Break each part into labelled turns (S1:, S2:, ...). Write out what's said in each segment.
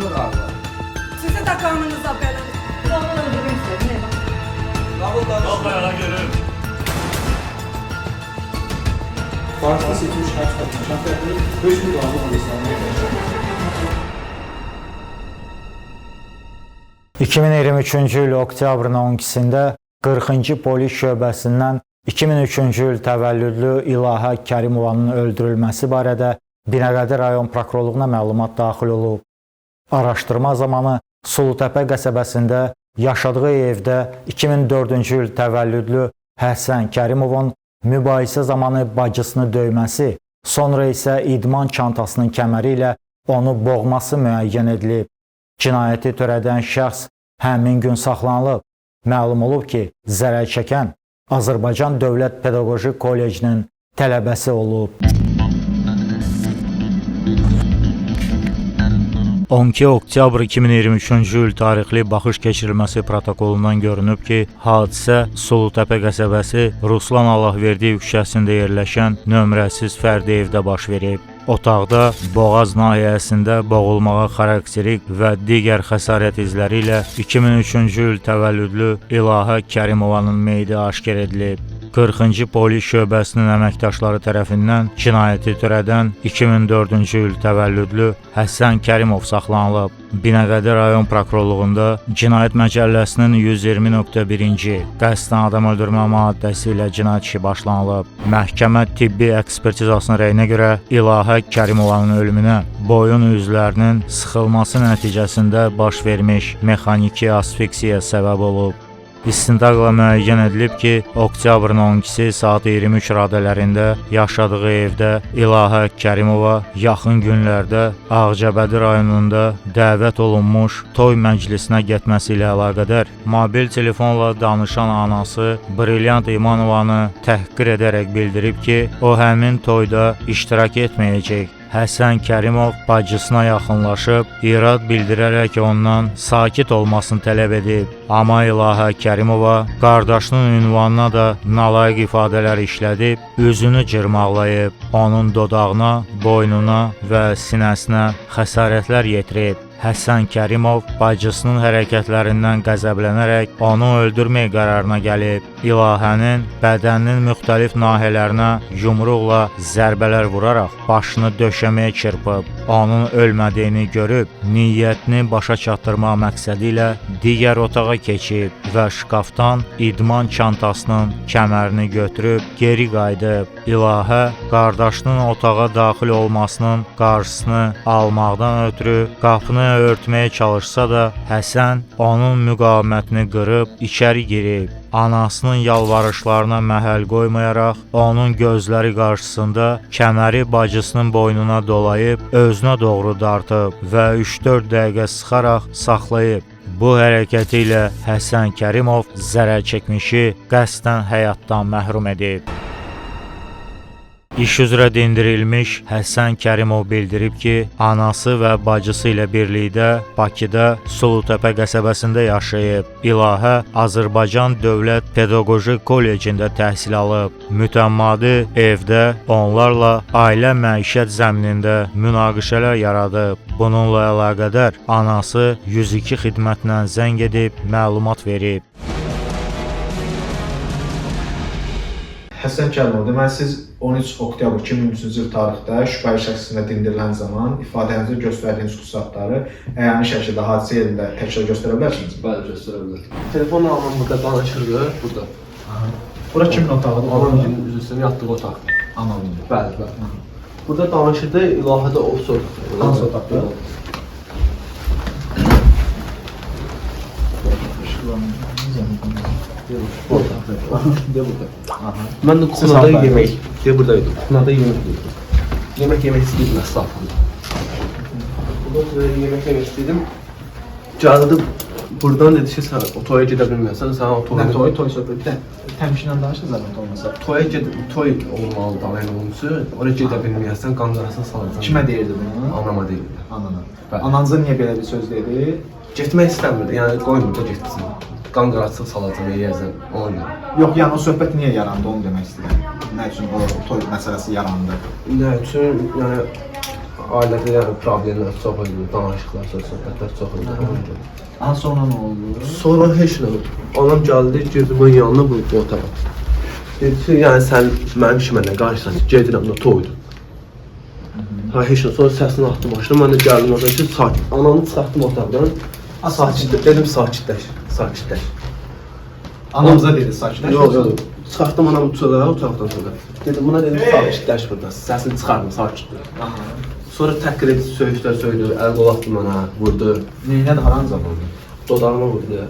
S1: Konuşma galiba.
S2: Sizi de kanınıza benim.
S3: Babamı öldürmek istedim. Ne bak?
S1: Davul danışma.
S4: Kafaya gelin.
S5: Farsda seçilmiş kaç kadın şartları 5 bin dolarla alışlarına
S6: 2023-cü il oktyabrın 12-sində 40-cı polis şöbəsindən 2003-cü il təvəllüdlü İlahə Kərimovanın öldürülməsi barədə Binəqədi rayon prokurorluğuna məlumat daxil olub. Araşdırma zamanı Sulutəpə qəsəbəsində yaşadığı evdə 2004-cü il təvəllüdlü Həsən Kərimovun mübahisə zamanı bacısını döyməsi, sonra isə idman çantasının kəməri ilə onu boğması müəyyən edilib. Cinayəti törədən şəxs həmin gün saxlanılıb. Məlum olub ki, zərər çəkən Azərbaycan Dövlət Pedaqoji Kollecinin tələbəsi olub. 12 oktyabr 2023-cü il tarixli baxış keçirilməsi protokolundan görünüb ki, hadisə Sulutəpə qəsəbəsi Ruslan Allahverdiyev küçəsində yerləşən nömrəsiz fərdi evdə baş verib. Otaqda boğaz nahiyəsində boğulmağa xarakterik və digər xəsarət izləri ilə 2003-cü il təvəllüdlü İlahə Kərimovanın meyidi aşkar edilib. 40-cı polis şöbəsinin əməkdaşları tərəfindən cinayəti törədən 2004-cü il təvəllüdlü Həsən Kərimov saxlanılıb. Binəqədi rayon prokurorluğunda Cinayət Məcəlləsinin 120.1-ci qəsdən adam öldürmə maddəsi ilə cinayət işi başlanılıb. Məhkəmə tibbi ekspertizasının rəyinə görə İlahə Kərimovanın ölümünə boyun üzvlərinin sıxılması nəticəsində baş vermiş mexaniki asfiksiya səbəb olub. İstintaqla müəyyən edilib ki, oktyabrın 12-si saat 23 radələrində yaşadığı evdə İlahə Kərimova yaxın günlərdə Ağcabədi rayonunda dəvət olunmuş toy məclisinə getməsi ilə əlaqədar mobil telefonla danışan anası Brilyant İmanovanı təhqir edərək bildirib ki, o həmin toyda iştirak etməyəcək. Həsən Kərimov bacısına yaxınlaşıb, irad bildirərək ondan sakit olmasını tələb edib. Amma İlahə Kərimova qardaşının ünvanına da nalayiq ifadələr işlədib, üzünü cırmaqlayıb, onun dodağına, boynuna və sinəsinə xəsarətlər yetirib. Həsən Kərimov bacısının hərəkətlərindən qəzəblənərək onu öldürmək qərarına gəlib. İlahənin bədəninin müxtəlif nahiyələrinə yumruqla zərbələr vuraraq başını döşəməyə çırpıb. Onun ölmədiyini görüb, niyyətini başa çatdırmaq məqsədi ilə digər otağa keçib və şkafdan idman çantasının kəmərini götürüb geri qayıdıb. İlahə qardaşının otağa daxil olmasının qarşısını almaqdan ötürü qapını örtməyə çalışsa da, Həsən onun müqavimətini qırıb içəri girib. Anasının yalvarışlarına məhəl qoymayaraq, onun gözləri qarşısında kəməri bacısının boynuna dolayıb, özünə doğru dartıb və 3-4 dəqiqə sıxaraq saxlayıb. Bu hərəkəti ilə Həsən Kərimov zərər çəkmişi qəsdən həyatdan məhrum edib. İş üzrə dindirilmiş Həsən Kərimov bildirib ki, anası və bacısı ilə birlikdə Bakıda Sulutəpə qəsəbəsində yaşayıb. İlahə Azərbaycan Dövlət Pedaqoji Kollecində təhsil alıb. Mütəmmadi evdə onlarla ailə məişət zəminində münaqişələr yaradıb. Bununla əlaqədar anası 102 xidmətinə zəng edib məlumat verib.
S7: Həsən Kərimov, deməli siz 13 oktyabr 2023-cü il tarixdə şübhəli şəxsində dindirilən zaman ifadənizdə göstərdiyiniz xüsusiyyətləri əyani şəkildə hadisə yerində təkrar göstərə bilərsiniz?
S8: Bəli, göstərə bilərəm. Telefon anam burada danışırdı, burada.
S7: Bura kimin otağıdır?
S8: Anamın üzrüsünün yatdığı otaqdır.
S7: Anamın.
S8: Bəli, bəli. Burada danışırdı, İlahədə o otaqdır.
S7: Hansı otaqdır?
S8: Mən də kuxnada yemək, buradaydım. Kuxnada yemək yedim. Yemək istəyirdim əslafında. Burada yemək istəyirdim. Gəldi buradan dedi ki, sən o toya gedə bilmirsən, sən o toya...
S7: Nə toy? Toy söhbəti. Təmkinlə danışın zəhmət olmasa.
S8: Toy olmalı da, yəni onun üçün. Oraya gedə bilmirsən, qanqarasını salacaqsan.
S7: Kimə deyirdi bunu?
S8: Anama deyirdi.
S7: Anana.
S8: Bəli.
S7: Ananıza niyə belə bir söz dedi?
S8: Getmək istəmirdi, yəni qoymurdu getsin. Qanqarası salacaq, yeyəcəm, ona görə.
S7: Yox, yəni o söhbət niyə yarandı, onu demək istəyirəm. Nə üçün o toy məsələsi yarandı?
S8: Nə üçün, yəni ailədə yəni problemlər çox idi, danışıqlar, söhbətlər çox idi.
S5: Aha, sonra nə oldu?
S8: Sonra heç nə. Anam gəldi, girdi bunun yanına bu otağa. Dedi ki, yəni sən mənim işimlə qarşısan, gedirəm də toydu. Ha heç nə. Sonra səsini atdım başına, mən də gəldim orada ki, sakit. Anamı çıxartdım otaqdan. Sakitləş. Dedim sakitləş, sakitləş.
S5: Anamıza dedi sakitləş.
S8: Yox, yox. Çıxartdım anamı çölə, otaqdan çölə. Dedim buna dedim sakitləş burada. Səsini çıxardım, sakitləş. Sonra təhqir edib söyüşlər söylüyor, əl qol atdı mənə, vurdu.
S5: Neynədir, haranıza vurdu?
S8: Dodağıma vurdu.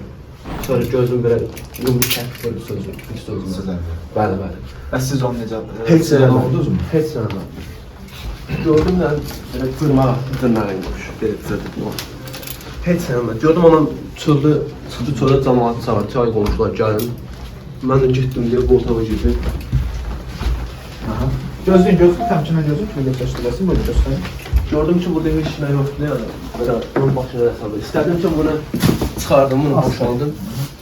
S8: Sonra gözüm belə yumru çəkib vurdu sözü, bir sözümü.
S5: Sizə.
S8: Bəli, bəli.
S5: Və siz onu necə?
S8: Heç
S5: sizə
S8: nə
S5: oldunuz mu?
S8: Heç nə. Gördüm mən belə qırmağa dırnağım qoş, belə düzəldim. Heç nə. Gördüm anam çöldə, çıxdı çölə cəmaatı çağırdı, çay qonşular gəlin. Mən də getdim deyə bu otağa girdim.
S5: Gözləyin, təmkinlə gözləyin ki, göstərsin, buyurun göstərin.
S8: Gördüm ki, burada heç nə yoxdur yəni. Belə bunun başına rəsabı. İstədim ki, bunu çıxardım, bunu boşaldım.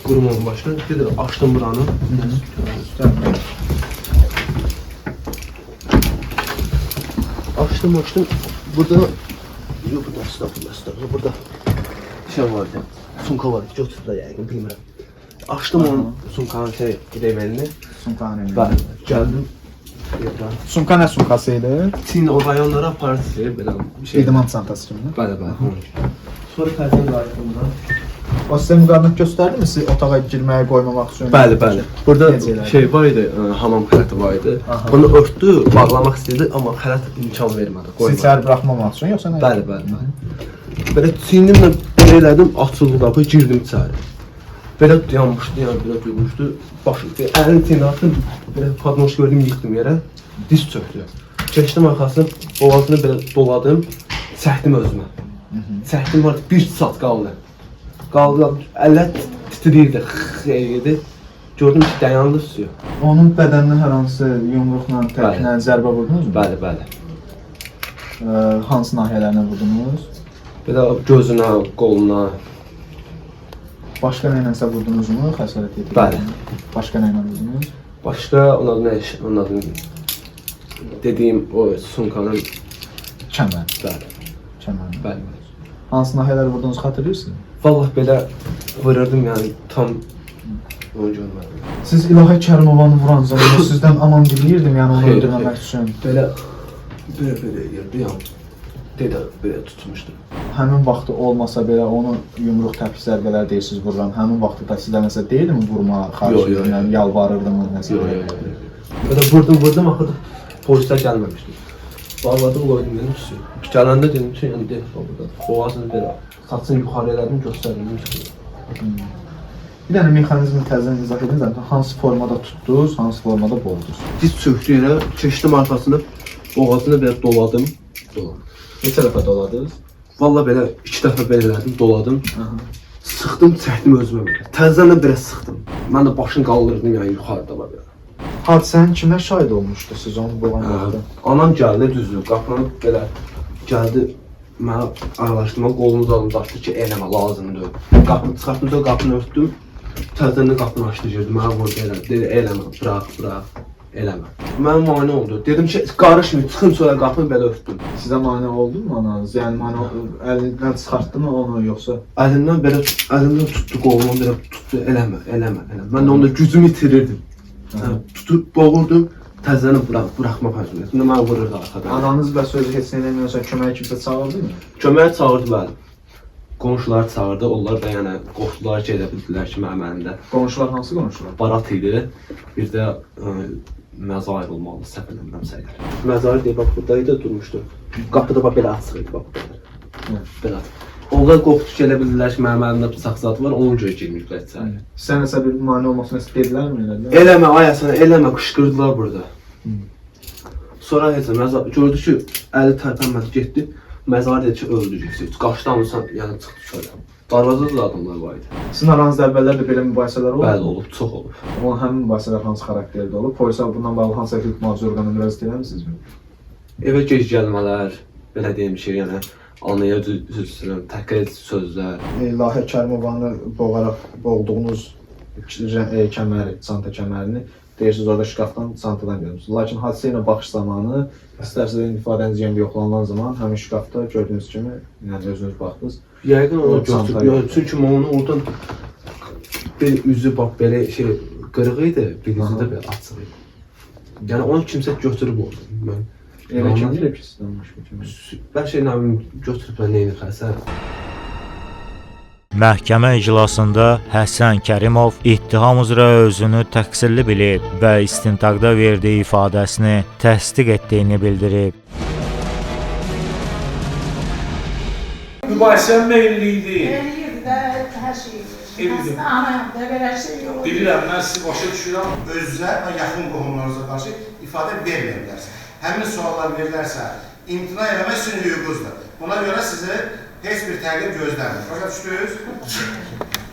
S8: Qurumun başına. Dedi, açdım buranı. Açdım. Burada... Yox, burada estağfurullah. Burada şey vardı. Sunka vardı. Götürdü da yəqin, bilmirəm. Açdım onun sunkanın revelini.
S5: Sunkanın revelini.
S8: Bəli, gəldim.
S5: Sunka nə sunkası idi?
S8: Çin o rayonlara aparıcı belə bir şey.
S5: İdman çantası kimi.
S8: Bəli. Sonra tərcən qayıtdım buna.
S5: O sizə müqavimət göstərdi mi siz otağa girməyə qoymamaq üçün?
S8: Bəli. Burada
S5: Necə elədi?
S8: şey var idi, hamam xələti var idi. Bunu örtdü, bağlamaq istəyirdi, amma xələt imkan vermədi.
S5: Siz içəri buraxmamaq üçün yoxsa nə?
S8: Bəli. Belə çiynimlə belə elədim, açıldı qapı, girdim içəri. Belə yanmışdı, yəni belə durmuşdu. Başım, əlini çiynə atdım, belə padnoş gördüm, yıxdım yerə, diz çöktü. Keçdim arxasını, boğazını belə doladım, çəkdim özümə. Çəkdim var, bir saat qaldı. Əllər titriyirdi, xeyirdi. Gördüm ki, dayandı suyu.
S5: Onun bədəninə hər hansı yumruqla, tərkinlə zərbə vurdunuz mu?
S8: Bəli.
S5: Hansı nahiyələrinə vurdunuz?
S8: Belə gözünə, qoluna.
S5: Başqa nə ilənsə vurdunuz mu? Xəsarət yetirdiniz?
S8: Bəli.
S5: Başqa nə ilə vurdunuz?
S8: Başqa onun dediyim o sunkanın
S5: Kəmər.
S8: Bəli.
S5: Hansı nahiyələri vurduğunuzu xatırlayırsınız?
S8: Vallahi belə vururdum yəni tam onu görmədim.
S5: Siz İlahə Kərimovanı vuran zaman sizdən aman diləyirdim yəni onu öldürməmək üçün.
S8: Belə yerdi yəni. Dedi belə tutmuşdu.
S5: Həmin vaxtı olmasa belə onu yumruq təpik zərbələr deyirsiniz vururam. Həmin vaxtda da sizə nəsə deyildimi vurma, xahiş edirəm, yəni yalvarırdım nəsə.
S8: Belə vurdum axırda polislər gəlməmişdi. Bağladım qoydum dedim ki, gələndə dedim ki, yəni deyil burada. Boğazını belə saçını yuxarı elədim, göstərdim.
S5: Bir dənə mexanizmi təzədən izah edin, hansı formada tutdunuz, hansı formada boğdunuz?
S8: Diz çöktü yerə, keçdim arxasını, boğazını belə doladım.
S5: Neçə dəfə doladınız?
S8: Valla belə 2 dəfə belə elədim, doladım. Sıxdım, çəkdim özümə belə. Təzədən belə sıxdım. Mən də başını qaldırdım yəni yuxarıda var belə.
S5: Hadisənin kimə şahid olmuşdu siz onu boğan vaxtda?
S8: Anam gəldi düzdür, qapını belə gəldi. Mənə aralaşdırma, qolunu uzanıb daşdı ki, eləmə, lazımdır. Qapını çıxartdım da qapını örtdüm. Təzədən qapını açdı, girdi, mənə vurdu eləmə. Dedi, eləmə, bırax, eləmə. Mənə mane oldu. Dedim ki, qarışmayın, çıxın sonra qapını belə örtdüm.
S5: Sizə mane oldu mu ananız? Yəni mane əlindən çıxartdı mı onu yoxsa?
S8: Əlimdən tutdu, qolundan belə tutdu, eləmə. Mən də onda gücümü itirirdim. Tutub boğurdum, təzəni buraxmaq məcburiyyətində. Şimdi mənə vururdu arxadan.
S5: Ananız və sözü heç nə eləmiyorsa köməyə kimsə çağırdı mı?
S8: Köməyə çağırdı bəli. Qonşular çağırdı, onlar da yəni qorxdular ki, elə bildilər ki, mənim əlimdə.
S5: Qonşular hansı qonşular?
S8: Barat idi, bir də məzar olmalı, səhv eləmirəmsə əgər. Məzarı deyib, bax buradaydı, durmuşdu. Qapıda bax belə açıq idi, bax burada. Belə açıq. Onlar qorxdu ki, elə bildilər ki, mənim əlimdə bıçaq zadı var, onun görə girməyiblər içəri.
S5: Sizə nəsə bir mane olmasını istədilər mi?
S8: Eləmə, ayasını, eləmə, qışqırdılar burada. Sonra heç məzar gördü ki, əli tərpənmədi, getdi. Məzar dedi ki, öldü getdi. Qaşdanırsan, yəni çıxdı şöyle. Darvazada da adamlar var idi.
S5: Sizin aranızda əvvəllər də belə mübahisələr olub?
S8: Bəli, olub, çox olub.
S5: Onun həmin mübahisələr hansı xarakterdə olub? Polisə bundan bağlı hansı hüquq mühafizə orqanına müraciət eləmisinizmi?
S8: Evə gec gəlmələr, belə deyim şey, yəni anaya üzrə təhqir edici sözlər.
S5: İlahə Kərimovanı boğaraq boğduğunuz kəməri, çanta kəmərini
S7: deyirsiniz orada şkafdan, çantadan görürsünüz. Lakin hadisə ilə baxış zamanı, istərsiniz indi ifadəniz yeni yoxlanılan zaman həmin şkafda gördüyünüz kimi, yəni özünüz baxdınız.
S8: Yəqin onu
S7: Çanta
S8: götürüb, çünki onu oradan bir üzü bax belə şey qırıq idi, birisi də belə açıq idi. Yəni onu kimsə götürüb orada. Mən
S7: Elə kim deyib ki, sizdən başqa kimi?
S8: bəlkə nə bilim götürüb nə edir Həsən.
S6: Məhkəmə iclasında Həsən Kərimov ittiham üzrə özünü təqsirli bilib və istintaqda verdiyi ifadəsini təsdiq etdiyini bildirib.
S1: Mübahisənin meyilliydi.
S2: Eləyirdi də hər şeyi.
S1: Eləyirdi.
S2: Aslında anayamda belə şey yox.
S1: Bilirəm, mən sizi başa düşürəm.
S4: Özünüzə və yaxın qohumlarınıza qarşı ifadə verməyə bilərsiniz. Həmin suallar verilərsə, imtina eləmək sizin hüququnuzdur. Buna görə sizi heç bir təqib gözləmir. Başa düşdünüz?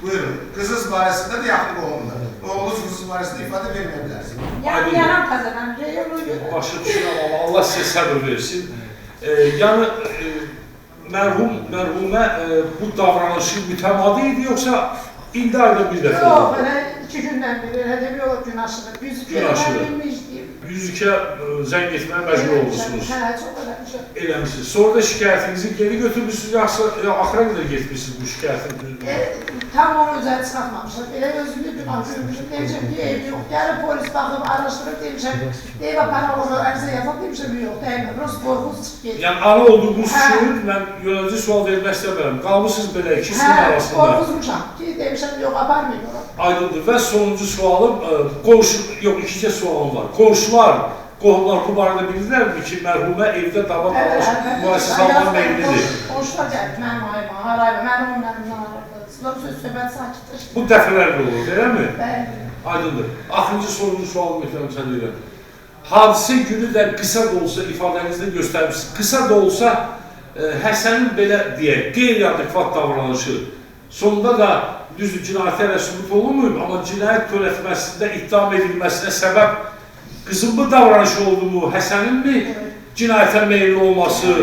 S4: Buyurun. Qızınız barəsində də yaxın qohumdur. Oğlunuz qızınız barəsində ifadə verməyə bilərsiniz.
S2: Yəni yalan qazanam, ona görə.
S1: Başa düşürəm, amma Allah sizə səbir versin. Yəni, mərhumə bu davranışı mütəmadi idi, yoxsa indi ayda bir dəfə
S2: Yox,
S1: oldu?
S2: elə 2 gündən beri, elə də yox, gün aşırı. Biz
S1: Gün aşırı.
S2: bilmişdik.
S1: 102-ə zəng etməyə məcbur olmuşsunuz.
S2: Hə, çox eləmişəm.
S1: Eləmişsiniz. Sonra da şikayətinizi geri götürmüşsünüz, yoxsa axıra qədər getmişsiniz bu şikayətin?
S2: Tam onu üzəri çıxartmamışam. Elə özümdə günah görmüşüm. Demişəm ki, ev yox. Gəlib polis baxıb, araşdırıb demişəm. Ev aparalım, ərzə yazaq demişəm, yox, dəymə. Burası qorxuz çıxıb gedir.
S1: Yəni, ana olduğunuz üçün mən yönəlici sual vermək istəmirəm. Qalmışsınız belə ikisinin arasında.
S2: Qorxuzmuşam ki, demişəm, yox, aparmayın onu.
S1: Aydındır. Və sonuncu sualım, ikinci sualım var. Qonşular, qohumlar bu barədə bilirlərmi ki, mərhumə evdə davam mübahisə salma meyillidir?
S2: Qonşular gəlib, mənim ayıma, harayma, mənim onlarımdan araydı. Söz-söhbət sakitləşdi.
S1: Bu dəfələrlə olur, eləmi?
S2: Bəli.
S1: Aydındır. Axırıncı sonuncu sualımı etməmsən deyirəm. Hadisə günü də qısa da olsa ifadənizdə göstərmişsiniz. Qısa da olsa Həsənin belə deyək, qeyri-adekvat davranışı sonunda da düzdür, cinayətə elə sübut olunmuyum, amma cinayət törətməsində ittiham edilməsinə səbəb qızın bu davranışı oldu mu, Həsəninmi cinayətə meyilli olması,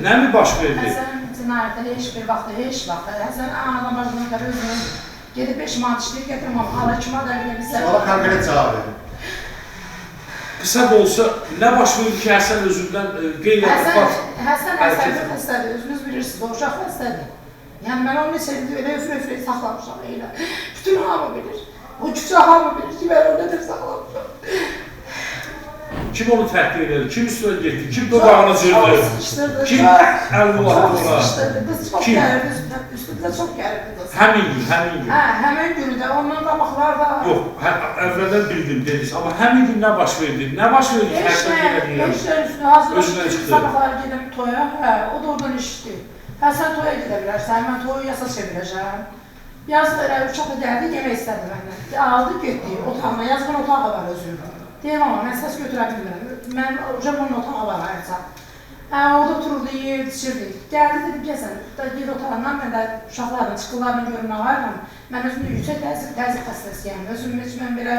S1: nə mi baş verdi?
S2: Həsən cinayətdə heç bir vaxt, Həsən anadan başından qədər özünü gedib 5 manat işləyib gətirməm, hakimə də bizə...
S4: Suala konkret cavab verin.
S1: Qısa da olsa, nə baş verir ki, Həsən özündən qeyri-adekvat...
S2: Həsən əsəbi xəstədir, özünüz bilirsiniz, o uşaq xəstədir. Yəni mən onu neçədir, elə öfrə saxlamışam, elə. Bütün hamı bilir. O küçə hamı bilir ki, mən onu nedir saxlamışam.
S1: Kim onu təhqir edir, kim üstünə getdi, kim dodağını cırdı, kim əlini uladı ona?
S2: Qız çox gəlirdi, üstündə çox gəlirdi qız.
S1: Həmin gün.
S2: Hə, həmin günü də ondan qabaqlar da...
S1: Yox, əvvəldən bildim dediniz, amma həmin gün nə baş verdi? Nə baş verdi ki, Həsən yenə deyirəm?
S2: Heç nə üstünə hazırlaşıb, sabahları gedim toya, hə, o da oradan işdi. Hə, sən toya gedə bilərsən, mən toyu yasa çevirəcəm. Yazıq elə uşaq da gəldi, yemək istədi məndən. Aldı, getdi otağına, yazığın otağı var özünün. Deyim ama, mən səs götürə bilmirəm. Mən onun otağı var ayrıca. Hə, orada otururdu, yeyirdi, içirdi. Gəldi, dedim, gəlsən, geri otağından mən də uşaqlarla, çıxılarla görünə varım. Mən özümdə yüksək təzyiq xəstəsiyəm. Özüm heç mən belə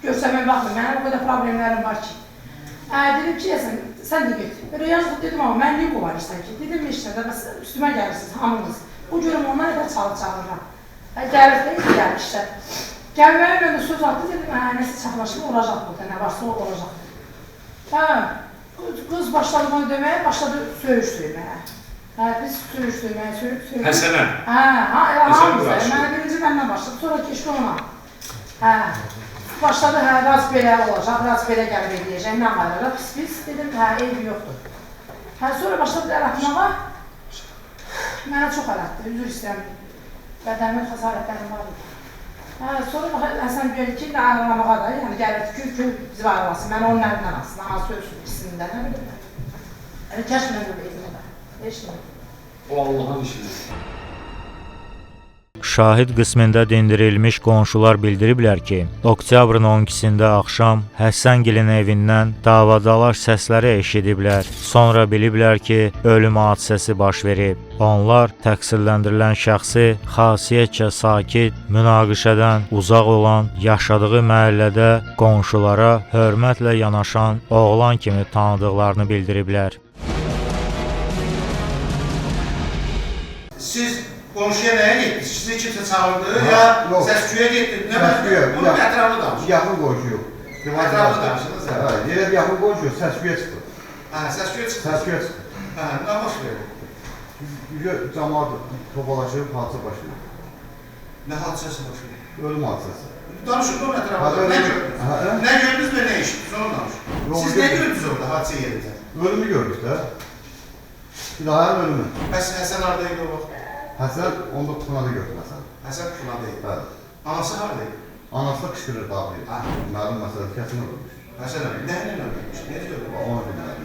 S2: görsəmə baxmıyorum. Mənim o qədər problemlərim var ki. Dedim ki, gəlsən, sən də get. Böyle yazıq dedim ama, mən niyə qovarırsan ki? Dedim, işlərdə, üstümə gəlirsiniz, hamınız. Bu görüm onlar qədər çalıram. Gəlir də, gəlir işlər. Gəlməyə mən də söz atdı, dedim, nəsə çaxlaşma olacaq burada, nə varsa o olacaq. Hə, qız başladı bunu deməyə, başladı söyüş söyməyə. Hə, biz söyüş söyməyə,
S1: Həsənə?
S2: Hə, hamımızda, mənə birinci məndən başladı, sonra keçdi ona. Hə, başladı, hə, raz belə olacaq, raz belə gəlib edəcək, nə qayıraq, pis, dedim, hə, ev yoxdur. Hə, sonra başladı əratmağa, mənə çox əratdı, üzür istəyəm, bədəmin xəsarətlərim vardı. Sonra Həsən görür ki, ağırlamağa da, yəni gəlir ki, bizi ağırlasın, mən onun əlindən alsın, ana söylsün ikisində, nə bilim mən. Kəş mən öyle edim o da, heç nə.
S1: O Allah'ın işidir.
S6: Şahid qismində dindirilmiş qonşular bildiriblər ki, oktyabrın 12-sində axşam Həsəngilin evindən davadalar səsləri eşidiblər. Sonra biliblər ki, ölüm hadisəsi baş verib. Onlar təqsirləndirilən şəxsi xasiyyətcə sakit, münaqişədən uzaq olan, yaşadığı məhəllədə qonşulara hörmətlə yanaşan oğlan kimi tanıdıqlarını bildiriblər.
S4: Siz qonşuya nəyə getdiniz? Sizi kimsə çağırdı ya səsküyə getdiniz? Nə mənim? Onun ətraflı danış.
S9: Yaxın qonşu yox.
S4: Ətraflı danışdınız.
S9: Hə, yerə bir yaxın qoyuyor, səs-küyə çıxdı.
S4: Hə, səs-küyə çıxdı.
S9: Səs-küyə çıxdı.
S4: Hə, nə baş verdi?
S9: Camaat topalaşıb, hadisə başlayır.
S4: Nə hadisəsi baş verdi?
S9: Ölüm hadisəsi.
S4: Danışın da ətrafında. Nə gördünüz? Nə gördünüz və nə işitdiniz? Onu danışın. Siz nə gördünüz orada hadisə yerində?
S9: Ölümü gördük də. İlahənin ölümü.
S4: Bəs Həsən haradaydı o vaxt?
S9: Həsən 19 Tunada gördü Həsən.
S4: Həsən Tunadaydı.
S9: Bəli.
S4: Anası haradaydı?
S9: Anası da qışqırır daxil. Məlum məsələ kəsin ölmüş.
S4: Həsən öldü. Nə ilə öldürmüş? Ne diyordu?
S9: Onu bilmirəm.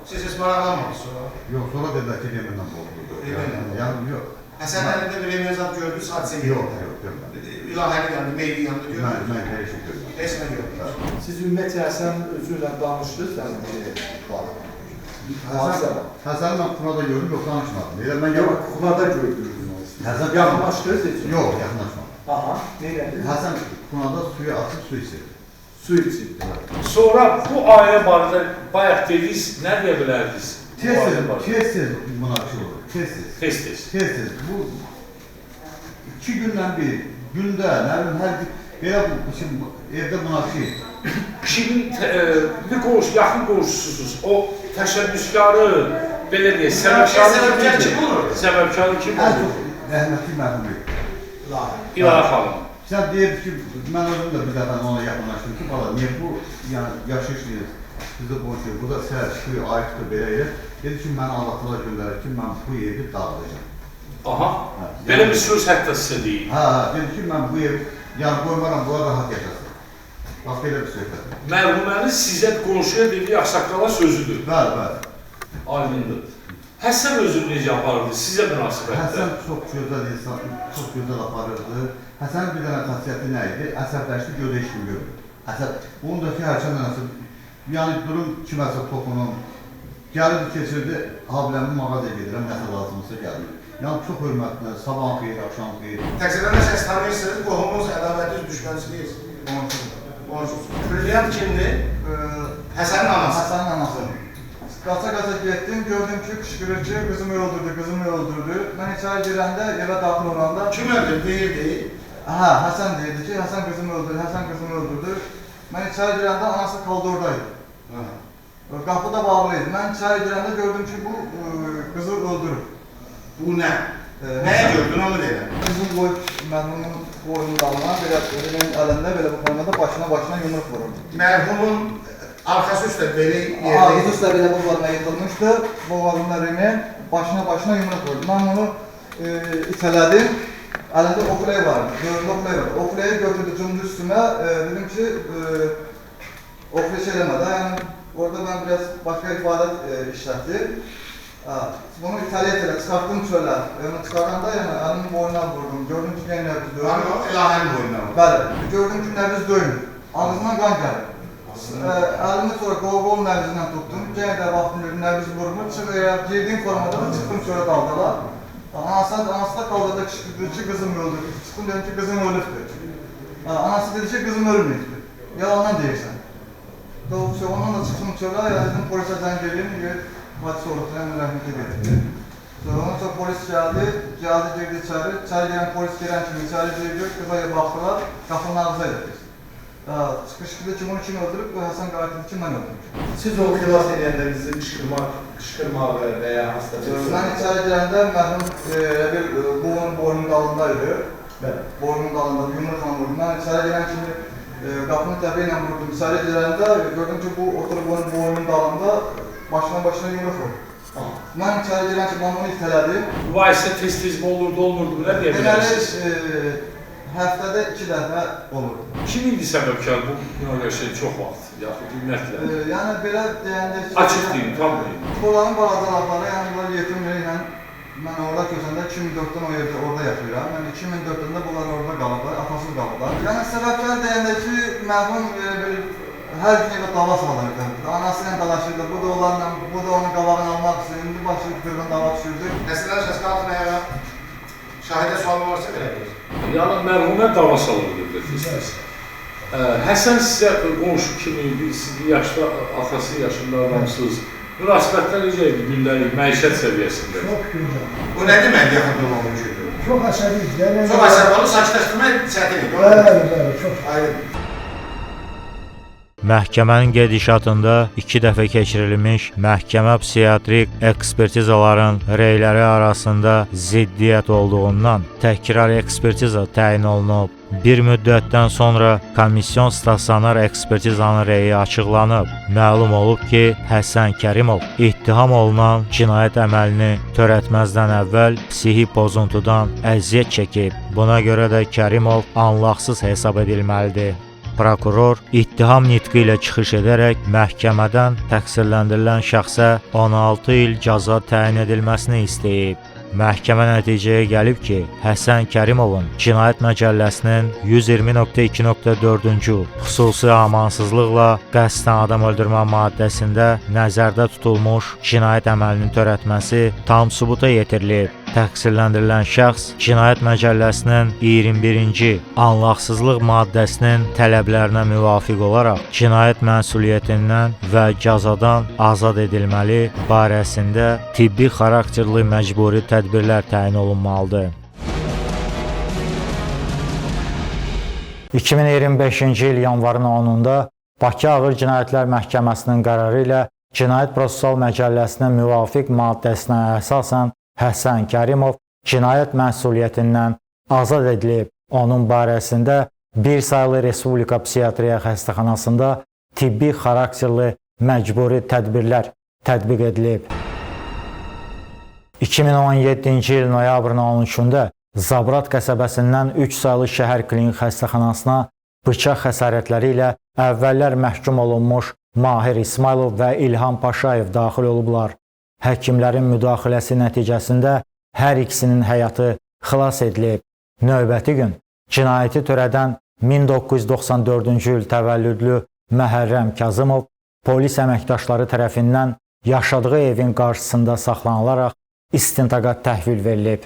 S4: Siz heç maraqlanmadınız sonra.
S9: Yox, sonra dedilər ki, yeminlə boğuldu. Yəni, yox.
S4: Həsən əlində bir emniyat gördünüz, hadisə
S9: Yox,
S4: yerində.
S9: yox, görmədim.
S4: İlahənin yanında, meyvin yanında gördünüz.
S9: Mən heç şey görmədim.
S4: Heç nə gördünüz.
S10: Siz ümumiyyətlə Həsən özü ilə danışdınız,
S9: Həsənlə Tunada gördüm, yox, danışmadım. Elə mən
S10: yox, Xunada gördünüz.
S9: Həsən
S10: Yaxınlaşdınız heç?
S9: Yox, yaxınlaşmadım.
S10: Aha, nə elədiniz?
S9: Həsən Tunada suyu açıb su içirdi.
S10: Su içirdi.
S1: Sonra bu ailə barədə bayaq dediniz, nə deyə bilərdiniz?
S9: Tez-tez münaqişə olur.
S1: Tez-tez.
S9: Tez-tez. Bu 2 gündən bir, gündə, nə bilim, hər gün belə evdə münaqişə.
S1: Kimin bir qonşu, yaxın qonşususunuz, o təşəbbüskarı, belə deyək, səbəbkarı kim olur? Səbəbkarı kim
S9: Ən
S1: olur?
S9: çox rəhmətli mərhum
S1: İlahi xanım.
S9: Sən deyirdi ki, mən özüm də bir dəfə ona yaxınlaşdım ki, bala, niyə bu, yəni, yaşayışlıyız, bizdə qonşuyuz, burada səhər çıxıyor, ayıqdır, belə elə. Dedi ki, mən Allah'la göndərir ki, mən bu evi dağıdacağım.
S1: Aha, belə bir söz hətta sizə deyil.
S9: Hə, dedi ki, mən bu ev, yəni qoymaram, bunlar rahat yaşasın. Bax, belə bir söhbət.
S1: Mərhumənin sizə qonşuya dediyi axsaqqala sözüdür.
S9: Bəli, bəli.
S1: Aydındır. Həsən özünü necə aparırdı, sizə münasibətdə?
S9: Həsən çox gözəl insan, çox gözəl aparırdı. Həsənin bir dənə xasiyyəti nə idi? Əsəbləşdi, gödə heç kim görmür. Bunun da ki, hərçən dənəsi, yəni durum kiməsə toxunum, gəlirdi, keçirdi, habiləmin mağazaya gedirəm, nəsə lazımsa gəlir. Yəni çox hörmətlə, sabah xeyir, axşam xeyir.
S4: Təqsirdən də səs tanıyırsınız, qohumunuz, ədavətiniz, düşmənsiniz. Qonşusunuz. Külliyat kimdir? Həsənin anası.
S10: Həsənin anası. Qaça-qaça getdim, gördüm ki, qışqırır ki, qızımı öldürdü. Mən içəri girəndə, evə daxil olanda...
S4: Kim öldürdü, deyirdi?
S10: Hə, Həsən deyirdi ki, Həsən qızımı öldürdü. Mən içəri girəndə anası koridordaydı. Qapı da bağlıydı. Mən içəri girəndə gördüm ki, bu qızı öldürür.
S4: Bu nə? Nəyə gördün, onu deyirəm.
S10: Qızım qoyub mərhumun boynunun dalına, belə əlində, belə bu konuda başına yumruq vururdu.
S4: Mərhumun arxası üstə belə yerdə...
S10: Ağzı üstə belə bu varına yıxılmışdı, bu varına rəmi başına yumruq vurdu. Mən onu itələdim, əlində okuley vardı, dövründə okuley vardı. Okuleyi götürdü, cümdü üstümə, dedim ki, okuley şey eləmədə, yəni orada mən biraz başqa ifadə işlətdim. Bunu itəliyət çıxartdım çölə. Çıxartanda yəni əlimin boynuna vurdum. Gördüm ki, yəni nəbz döyünür.
S4: Hani o ilahənin boynuna vurdu.
S10: Bəli, gördüm ki, nəbz döyünür. Ağzından qan gəlir. Əlimi sonra qol nəbzindən tutdum. Yenə də vaxtım gördüm, nəbz vurmur. Girdiyim formada da çıxdım çölə daldalar. Anası da kaldırdı, qışqırdı ki, qızım öldürdü. Çıxdım dedim ki, qızım ölübdür. Anası dedi ki, qızım ölməyibdir. Yalandan deyirsən. Doğrusu, ondan da çıxdım çölə, dedim polisə zəng edeyim. Hadise ortaya hemen rahmetli getirdi. Ondan sonra polis geldi girdi içeri. İçeri gelen polis giren kimi içeri girdi, kıza baktılar, kapının ağzına edildi. Çıkış gibi ki bunu kim öldürüp, Hasan Qatil kim ben öldürmüş. Siz o xilas edəndə bizi qışqırmaq veya hasta ben içeri girəndə mərhum bir boynun dalındaydı. Boynun dalında, yumruqla vurdum. Ben içeri giren kimi kapının təbəyi vurdum. İçeri girəndə gördüm ki bu oturup onun boynun dalında başına yumruq vurdu. Mən içəri girən ki, mən onu itələdim.
S1: Mübahisə tez-tez mi olurdu, nə deyə bilərsiniz?
S10: Həftədə 2 dəfə olurdu.
S1: Kim indi səbəbkar bu münaqişə çox vaxt, yaxud ümumiyyətlə?
S10: Yəni belə deyəndə...
S1: Açıq deyim, tam deyim.
S10: Bunların balacalarları, yəni bunlar yetimlərlə mən orada köçəndə 2004-dən o evdə orada yaşayıram. Yəni 2004-də bunlar orada qalıblar, atasız qalıblar. Yəni səbəbkar deyəndə ki, mərhum hər gün evə dava salırdı. Anasıyla dalaşırdı, bu da onlarla, bu da onun qabağını almaq istəyirdi. İndi başlayıb qırğın dava düşürdü.
S4: Nəsələr səs qalxın ayağa. Şahidə sualı varsa belə deyir.
S1: Yəni mərhumə dava salırdı dediniz. Həsən sizə qonşu kimi, siz yaşda, atası yaşında adamsınız. Münasibətlər necə idi gündəlik, məişət səviyyəsində?
S11: Çox gözəl.
S4: Bu nə demək yaxın olmalı şeydir?
S11: Çox əsəbiyiz.
S4: Çox əsəb oldu, saçdaşdırmaq çətin idi.
S11: Bəli, çox.
S4: Aydın.
S6: Məhkəmənin gedişatında 2 dəfə keçirilmiş məhkəmə psixiatrik ekspertizaların reyləri arasında ziddiyyət olduğundan təkrar ekspertiza təyin olunub. Bir müddətdən sonra komisyon stasionar ekspertizanın reyi açıqlanıb. Məlum olub ki, Həsən Kərimov ittiham olunan cinayət əməlini törətməzdən əvvəl psixi pozuntudan əziyyət çəkib. Buna görə də Kərimov anlaqsız hesab edilməlidir. Prokuror ittiham nitqi ilə çıxış edərək məhkəmədən təqsirləndirilən şəxsə 16 il cəza təyin edilməsini istəyib. Məhkəmə nəticəyə gəlib ki, Həsən Kərimovun Cinayət Məcəlləsinin 120.2.4-cü xüsusi amansızlıqla qəsdən adam öldürmə maddəsində nəzərdə tutulmuş cinayət əməlinin törətməsi tam sübuta yetirilib. Təqsirləndirilən şəxs Cinayət Məcəlləsinin 21-ci anlaqsızlıq maddəsinin tələblərinə müvafiq olaraq cinayət məsuliyyətindən və cəzadan azad edilməli barəsində tibbi xarakterli məcburi tədbirlər təyin olunmalıdır. 2025-ci il yanvarın 10-da Bakı Ağır Cinayətlər Məhkəməsinin qərarı ilə Cinayət Prosessual Məcəlləsinin müvafiq maddəsinə əsasən Həsən Kərimov cinayət məsuliyyətindən azad edilib. Onun barəsində bir sayılı Respublika Psixiatriya Xəstəxanasında tibbi xarakterli məcburi tədbirlər tətbiq edilib. 2017-ci il noyabrın 13-də Zabrat qəsəbəsindən 3 sayılı şəhər klinik xəstəxanasına bıçaq xəsarətləri ilə əvvəllər məhkum olunmuş Mahir İsmailov və İlham Paşayev daxil olublar. Həkimlərin müdaxiləsi nəticəsində hər ikisinin həyatı xilas edilib. Növbəti gün cinayəti törədən 1994-cü il təvəllüdlü Məhərrəm Kazımov polis əməkdaşları tərəfindən yaşadığı evin qarşısında saxlanılaraq istintaqa təhvil verilib.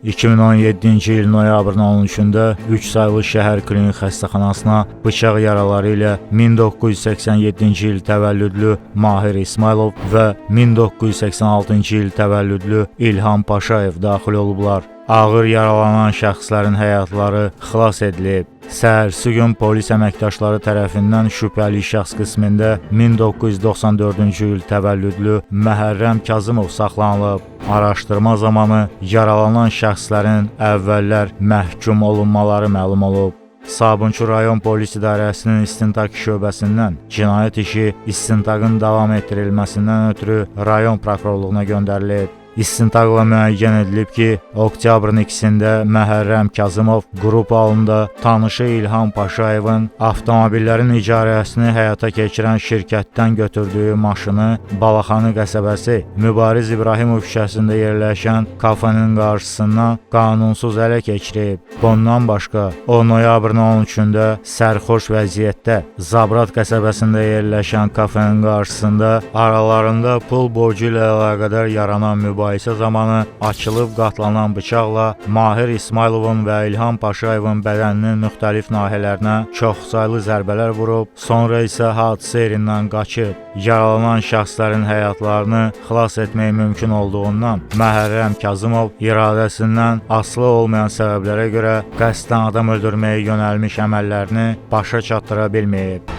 S6: 2017-ci il noyabrın 13-də 3 sayılı şəhər klinik xəstəxanasına bıçaq yaraları ilə 1987-ci il təvəllüdlü Mahir İsmailov və 1986-cı il təvəllüdlü İlham Paşayev daxil olublar. Ağır yaralanan şəxslərin həyatları xilas edilib. Səhərsi gün polis əməkdaşları tərəfindən şübhəli şəxs qismində 1994-cü il təvəllüdlü Məhərrəm Kazımov saxlanılıb. Araşdırma zamanı yaralanan şəxslərin əvvəllər məhkum olunmaları məlum olub. Sabunçu rayon polis idarəsinin istintaq şöbəsindən cinayət işi istintaqın davam etdirilməsindən ötürü rayon prokurorluğuna göndərilib. İstintaqla müəyyən edilib ki, oktyabrın 2-də Məhərrəm Kazımov qrup halında tanışı İlham Paşayevin avtomobillərin icarəsini həyata keçirən şirkətdən götürdüyü maşını Balaxanı qəsəbəsi Mübariz İbrahimov küçəsində yerləşən kafenin qarşısından qanunsuz ələ keçirib. Bundan başqa, o noyabrın 13-də sərxoş vəziyyətdə Zabrat qəsəbəsində yerləşən kafenin qarşısında aralarında pul borcu ilə əlaqədar yaranan mübahisə zamanı açılıb qatlanan bıçaqla Mahir İsmailovun və İlham Paşayevin bədəninin müxtəlif nahiyələrinə çoxsaylı zərbələr vurub, sonra isə hadisə yerindən qaçıb. Yaralanan şəxslərin həyatlarını xilas etmək mümkün olduğundan Məhərrəm Kazımov iradəsindən asılı olmayan səbəblərə görə qəsdən adam öldürməyə yönəlmiş əməllərini başa çatdıra bilməyib.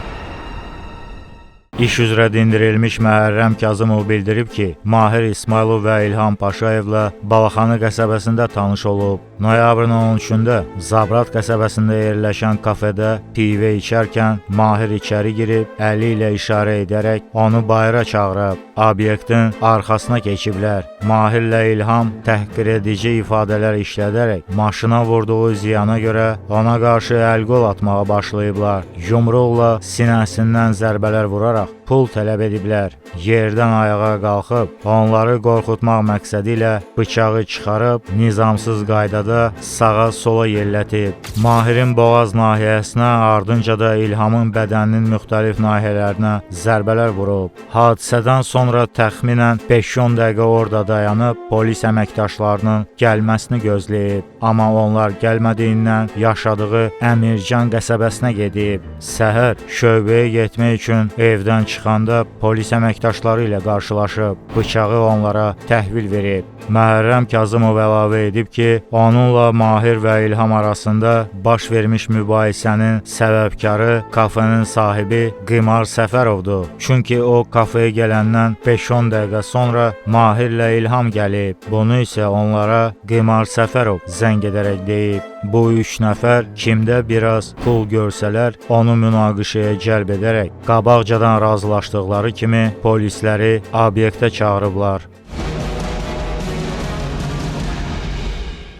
S6: İş üzrə dindirilmiş Məhərrəm Kazımov bildirib ki, Mahir İsmailov və İlham Paşayevlə Balaxanı qəsəbəsində tanış olub. Noyabrın 13-də Zabrat qəsəbəsində yerləşən kafedə pivə içərkən Mahir içəri girib, əli ilə işarə edərək onu bayıra çağırıb. Obyektin arxasına keçiblər. Mahirlə İlham təhqir edici ifadələr işlədərək maşına vurduğu ziyana görə ona qarşı əl-qol atmağa başlayıblar. Yumruqla sinəsindən zərbələr vuraraq pul tələb ediblər. Yerdən ayağa qalxıb, onları qorxutmaq məqsədi ilə bıçağı çıxarıb, nizamsız qaydada sağa-sola yellətib. Mahirin boğaz nahiyəsinə, ardınca da İlhamın bədəninin müxtəlif nahiyələrinə zərbələr vurub. Hadisədən sonra təxminən 5-10 dəqiqə orada dayanıb, polis əməkdaşlarının gəlməsini gözləyib. amma onlar gəlmədiyindən yaşadığı Əmircan qəsəbəsinə gedib. Səhər şöbəyə getmək üçün evdən çıxanda polis əməkdaşları ilə qarşılaşıb, bıçağı onlara təhvil verib. Məhərrəm Kazımov əlavə edib ki, onunla Mahir və İlham arasında baş vermiş mübahisənin səbəbkarı kafenin sahibi Qimar Səfərovdur. Çünki o kafeyə gələndən 5-10 dəqiqə sonra Mahirlə İlham gəlib. Bunu isə onlara Qimar Səfərov zəng edərək deyib. Bu 3 nəfər kimdə biraz pul görsələr, onu münaqişəyə cəlb edərək qabaqcadan razılaşdıqları kimi polisləri obyektə çağırıblar.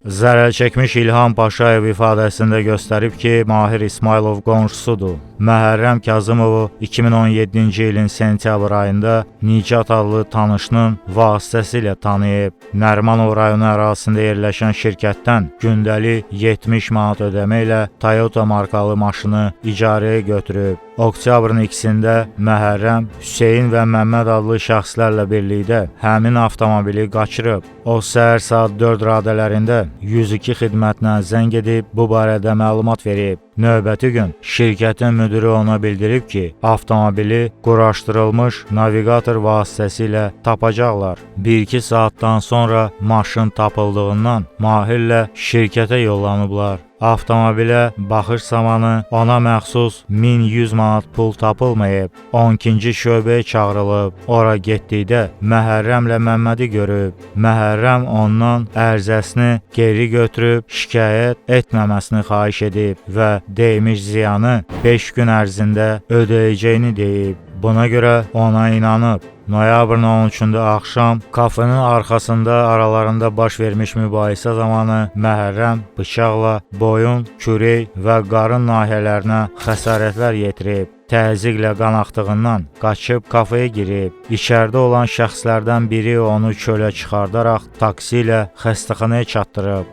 S6: Zərər çəkmiş İlham Paşayev ifadəsində göstərib ki, Mahir İsmailov qonşusudur. Məhərrəm Kazımovu 2017-ci ilin sentyabr ayında Nicat adlı tanışının vasitəsilə tanıyıb. Nərimanov rayonu ərazisində yerləşən şirkətdən gündəlik 70 manat ödəmə ilə Toyota markalı maşını icarəyə götürüb. Oktyabrın 2-sində Məhərrəm Hüseyn və Məmməd adlı şəxslərlə birlikdə həmin avtomobili qaçırıb. O səhər saat 4 radələrində 102 xidmətinə zəng edib bu barədə məlumat verib. Növbəti gün şirkətin müdiri ona bildirib ki, avtomobili quraşdırılmış navigator vasitəsilə tapacaqlar. 1-2 saatdan sonra maşın tapıldığından Mahirlə şirkətə yollanıblar. Avtomobilə baxış zamanı ona məxsus 1100 manat pul tapılmayıb. 12-ci şöbəyə çağırılıb. Ora getdikdə Məhərrəmlə Məmmədi görüb. Məhərrəm ondan ərizəsini geri götürüb şikayət etməməsini xahiş edib və deymiş ziyanı 5 gün ərzində ödəyəcəyini deyib. Buna görə ona inanıb. Noyabrın 13-də axşam kafenin arxasında aralarında baş vermiş mübahisə zamanı Məhərrəm bıçaqla boyun, kürək və qarın nahiyələrinə xəsarətlər yetirib. Təzyiqlə qan axdığından qaçıb kafeyə girib. İçəridə olan şəxslərdən biri onu çölə çıxardaraq taksi ilə xəstəxanaya çatdırıb.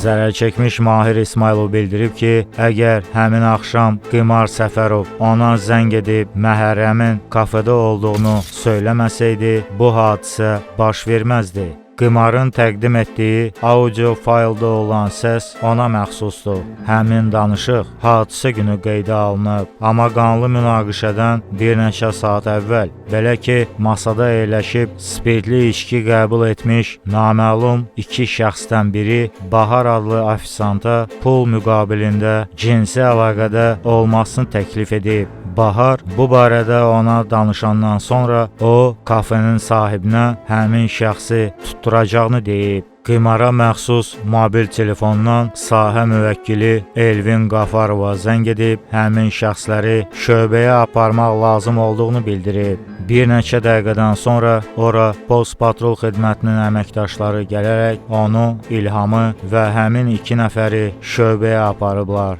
S6: Zərər çəkmiş Mahir İsmailov bildirib ki, əgər həmin axşam Qimar Səfərov ona zəng edib Məhərrəmin kafedə olduğunu söyləməsəydi, bu hadisə baş verməzdi. Qimarın təqdim etdiyi audio faylda olan səs ona məxsusdur. Həmin danışıq hadisə günü qeydə alınıb, amma qanlı münaqişədən bir neçə saat əvvəl, belə ki, masada əyləşib spirtli içki qəbul etmiş naməlum 2 şəxsdən biri Bahar adlı ofisanta pul müqabilində cinsi əlaqədə olmasını təklif edib. Bahar bu barədə ona danışandan sonra o, kafenin sahibinə həmin şəxsi tutturacağını deyib. Qimara məxsus mobil telefondan sahə müvəkkili Elvin Qafarova zəng edib həmin şəxsləri şöbəyə aparmaq lazım olduğunu bildirib. Bir neçə dəqiqədən sonra ora post patrul xidmətinin əməkdaşları gələrək onu, İlhamı və həmin 2 nəfəri şöbəyə aparıblar.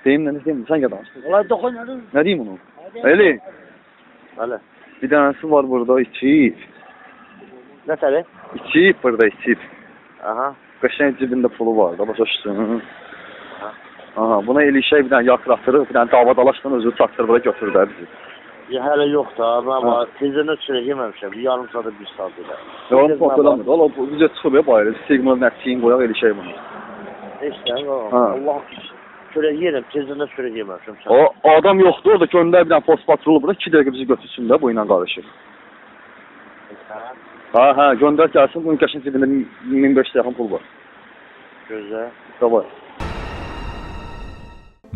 S11: Deyim sən gəl danışdın. Ola doxun nə deyim onu? Eli. Hələ. Bir dənəsi var burada içib. Nə tələ? İçib burada içib. Aha. Qəşəng cibində pulu var da başa düşdün. Aha, buna elişək bir dənə yatırıq, bir dənə davadalaşdan özü çatdırıb bura götürür də bizi. Ya hələ yox da, amma tezdən sürə yeməmişəm. Yarım saat, 1 saat elə. Yarım saat eləmir. Valla bizə çıxıb ya bayırı. Siqnal nəticəyin qoyaq elişək bunu. Eşdən, Allah çörək yerim, tezdən çörək yeməmişəm. O adam yoxdur, orada göndər bir dənə post patrolu burada 2 dəqiqə bizi götürsün də bu ilə qarışır. Hə, göndər gəlsin, bunun qəşəng cibində 1500 yaxın pul var. Gözlə. Davay.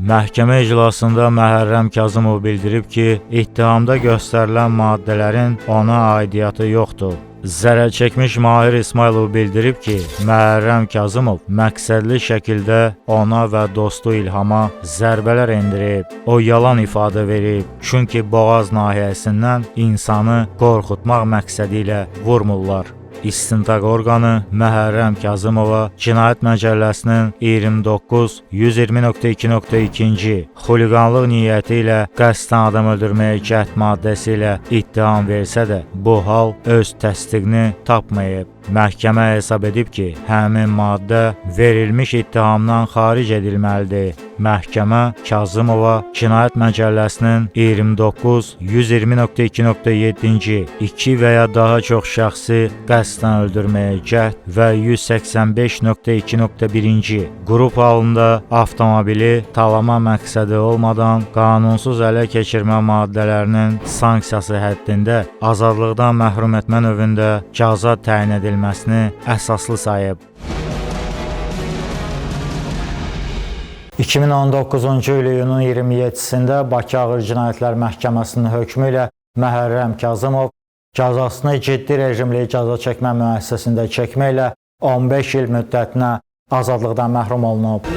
S6: Məhkəmə iclasında Məhərrəm Kazımov bildirib ki, ittihamda göstərilən maddələrin ona aidiyyatı yoxdur. Zərər çəkmiş Mahir İsmailov bildirib ki, Məhərrəm Kazımov məqsədli şəkildə ona və dostu İlhama zərbələr endirib. O yalan ifadə verib, çünki boğaz nahiyəsindən insanı qorxutmaq məqsədi ilə vurmurlar. İstintaq orqanı Məhərrəm Kazımova Cinayət Məcəlləsinin 29.120.2.2-ci xuliqanlıq niyyəti ilə qəsdən adam öldürməyə cəhd maddəsi ilə ittiham versə də, bu hal öz təsdiqini tapmayıb. Məhkəmə hesab edib ki, həmin maddə verilmiş ittihamdan xaric edilməlidir. Məhkəmə Kazımova Cinayət Məcəlləsinin 29-120.2.7-ci 2 və ya daha çox şəxsi qəsdən öldürməyə cəhd və 185.2.1-ci qrup halında avtomobili talama məqsədi olmadan qanunsuz ələ keçirmə maddələrinin sanksiyası həddində azadlıqdan məhrum etmə növündə cəza təyin edilməsini əsaslı sayıb. 2019-cu il iyunun 27-sində Bakı Ağır Cinayətlər Məhkəməsinin hökmü ilə Məhərrəm Kazımov cəzasını ciddi rejimli cəza çəkmə müəssisəsində çəkməklə 15 il müddətinə azadlıqdan məhrum olunub.